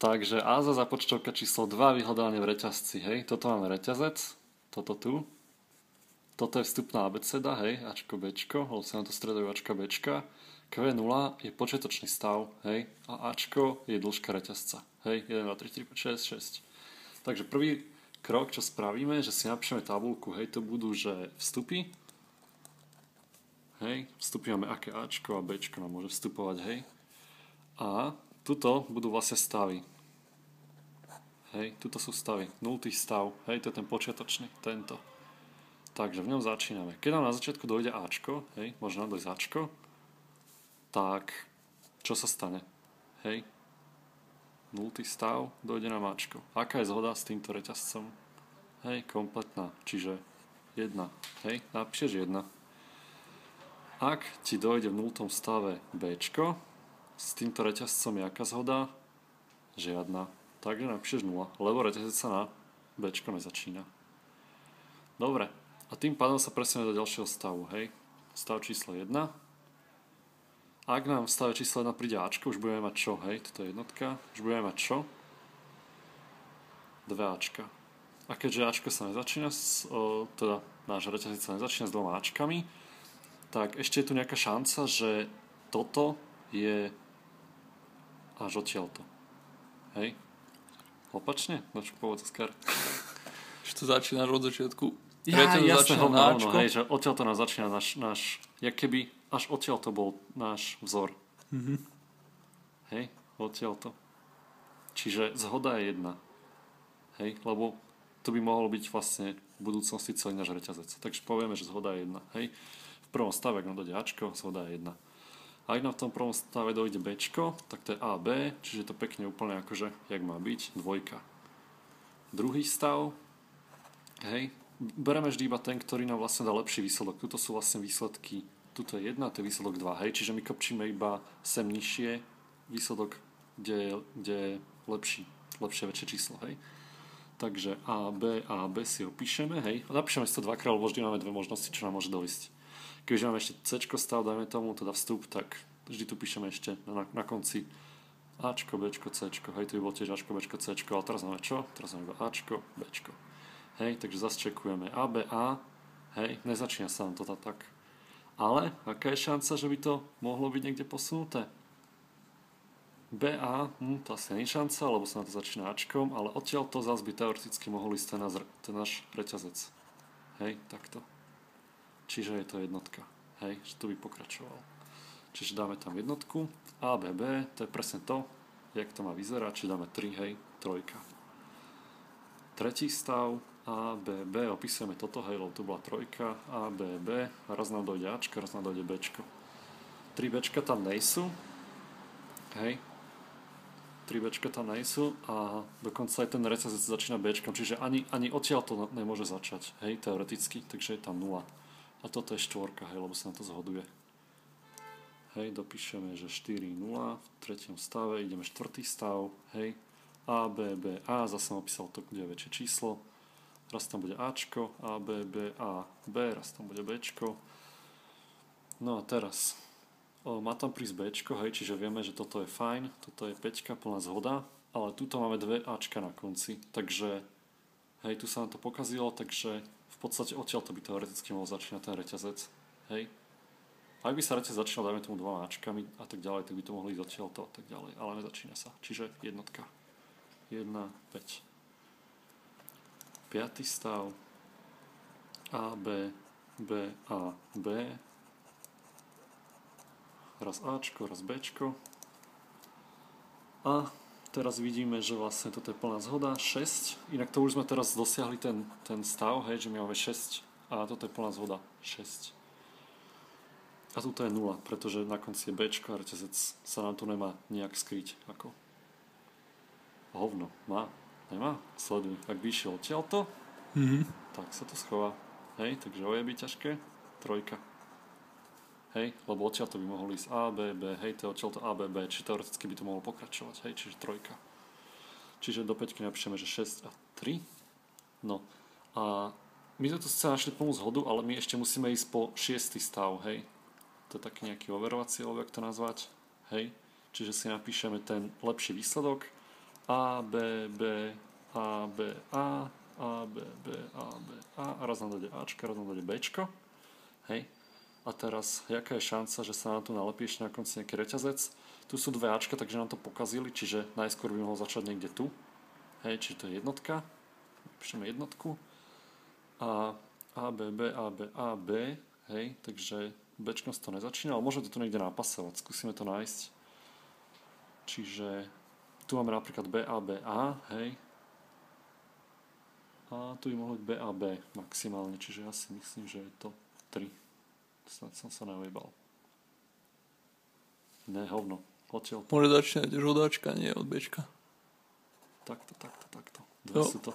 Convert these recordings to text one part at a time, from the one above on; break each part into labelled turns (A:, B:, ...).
A: Takže A za započtovka číslo 2 vyhľadávanie v reťazci, hej. Toto máme reťazec, toto tu. Toto je vstupná abeceda, hej, Ačko, Bčko, lebo sa na to stredajú Ačka, Bčka. Q0 je počiatočný stav, hej, a Ačko je dĺžka reťazca, hej, 1, 2, 3, 4, 5, 6, 6. Takže prvý krok, čo spravíme, že si napíšeme tabulku, hej, to budú, že vstupy, hej, vstupy máme aké Ačko a Bčko nám môže vstupovať, hej. A tuto budú vlastne stavy. Hej, tuto sú stavy. Nultý stav, hej, to je ten počiatočný, tento. Takže v ňom začíname. Keď nám na začiatku dojde Ačko, hej, môže nám dojsť Ačko, tak čo sa stane? Hej, nultý stav, dojde nám Ačko. Aká je zhoda s týmto reťazcom? Hej, kompletná, čiže 1. Hej, napíšeš 1. Ak ti dojde v nultom stave Bčko, s týmto reťazcom je aká zhoda? Žiadna. Takže napíšeš 0, lebo reťazec sa na Bčko nezačína. Dobre, a tým pádom sa presunieme do ďalšieho stavu, hej. Stav číslo 1. Ak nám v stave číslo 1 príde Ačko, už budeme mať čo, hej, toto je jednotka, už budeme mať čo? 2 Ačka. A keďže Ačko sa nezačína, teda náš reťazec sa nezačína s 2 Ačkami, tak ešte je tu nejaká šanca, že toto je až odtiaľto. Hej? Opačne? No čo povedz, Oskar?
B: Že to začínaš od začiatku.
A: Ja, jasné,
B: začína na Ačko.
A: hej, že odtiaľ to nás začína náš, jak keby až odtiaľ to bol náš vzor.
B: Mhm.
A: Hej, odtiaľ to. Čiže zhoda je 1. Hej, lebo to by mohol byť vlastne v budúcnosti celý náš reťazec. Takže povieme, že zhoda je 1. Hej. V prvom stave, ak nám dojde Ačko, zhoda je 1. A ak nám v tom prvom stave dojde Bčko, tak to je AB, čiže to pekne úplne akože, jak má byť, 2. Druhý stav, hej, bereme vždy iba ten, ktorý nám vlastne dá lepší výsledok. Tuto sú vlastne výsledky, tuto je 1, to je výsledok 2, hej, čiže my kopčíme iba sem nižšie, výsledok, kde je lepšie väčšie číslo, hej. Takže A, B si opíšeme, hej, a napíšeme si to dvakrát, lebo vždy máme dve možnosti, čo nám môže dojsť. Keďže máme ešte C stav, dajme tomu, teda vstup, tak vždy tu píšeme ešte na konci Ačko, Bčko, Cčko, hej, tu by bol tiež Ačko, Bčko, Cčko, ale teraz máme čo? Teraz máme iba Ačko, Bčko. Hej, takže zase čekujeme A, B, A, hej, nezačína sa nám to tak. Ale, aká je šanca, že by to mohlo byť niekde posunuté? BA, to asi nie je šanca, lebo sa na to začína Ačkom, ale odtiaľ to zase by teoreticky mohol ísť ten náš reťazec. Hej, takto. Čiže je to jednotka. Hej, že tu by pokračoval. Čiže dáme tam jednotku. A, B, B, to je presne to, jak to má vyzerať, čiže dáme 3, hej, 3. Tretí stav, A, B, B, opisujeme toto, hej, lebo tu bola 3, A, B, B, a raz nám dojde Ačko, raz nám dojde Bčko. 3 Bčka tam nejsú, hej, 3 Bčka tam nejsú a dokonca aj ten reťazec začína Bčkom, čiže ani odtiaľ to nemôže začať, hej, teoreticky, takže je tam 0. A toto je 4, hej, lebo sa na to zhoduje. Hej, dopíšeme, že 4, 0, v treťom stave, ideme 4. stav, hej, A, B, B, A, zase som opísal to, kde je väčšie číslo, raz tam bude Ačko, A, B, B, A, B, raz tam bude Bčko. No a teraz, má tam prísť Bčko, hej, čiže vieme, že toto je fajn, toto je 5, plná zhoda, ale tuto máme 2 Ačka na konci, takže, hej, tu sa nám to pokazilo, takže v podstate odtiaľ to by teoreticky mohol začínať ten reťazec, hej. Ak by sa reťazec začínal, dajme tomu 2 Ačkami a tak ďalej, tak by to mohli ísť odtiaľ to a tak ďalej, ale nezačína sa, čiže jednotka. 1, 5. 5. stav, A, B, B, A, B, raz Ačko, raz Bčko. A teraz vidíme, že vlastne toto je plná zhoda, 6. Inak to už sme teraz dosiahli ten stav, hej, že my máme 6 a toto je plná zhoda, 6. A tuto je 0, pretože na konci je Bčko a reťazec sa nám tu nemá nejak skryť. Ako? Hovno. Má? Nemá? Sleduj. Ak by išiel odtiaľto, tak sa to schová. Hej, takže O je byť ťažké. 3. Hej, lebo odtiaľto by mohol ísť A, B, B, hej, to je odtiaľto A, B, B, čiže teoreticky by to mohlo pokračovať, hej, čiže 3. Čiže do 5 napíšeme, že 6 a 3. No, a my sme tu sice našli plnú zhodu, ale my ešte musíme ísť po 6. stav, hej. To je taký nejaký overovací, alebo jak to nazvať, hej. Čiže si napíšeme ten lepší výsledok A, B, B, A, B, A, A, B, B, A, B, A raz nám dojde Ačka, raz nám dojde Bčko. Hej. A teraz, jaká je šanca, že sa nám tu nalepí ešte na konci nejaký reťazec? Tu sú dve Ačka, takže nám to pokazili, čiže najskôr by mohol začať niekde tu. Hej, čiže to je jednotka. Píšeme jednotku. A B, B, A, B, A, B. Hej, takže Bčkom to nezačína, ale môžeme to tu niekde napasovať. Skúsime to nájsť. Čiže tu máme napríklad B, A, B, A. Hej. A tu by mohlo byť B, A, B maximálne, čiže ja si myslím, že je to 3. Snad som sa neujebal. Ne, hovno. Odtiaľ.
B: Môže začínať už od Ačka, nie od Bčka.
A: Takto. Dve sú to.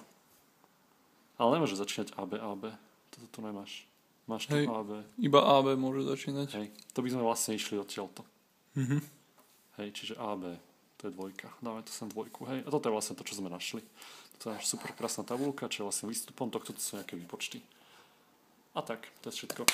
A: Ale nemôže začínať AB. Toto tu nemáš. Máš tu
B: Hej,
A: AB.
B: iba AB môže začínať.
A: Hej. To by sme vlastne išli odtiaľto.
B: Mhm.
A: Hej, čiže AB. To je dvojka. Dáme tu sem dvojku. Hej. A toto je vlastne to, čo sme našli. To je super krásna tabuľka, čo je vlastne výstupom tohto sú nejaké výpočty. A tak, to je všetko.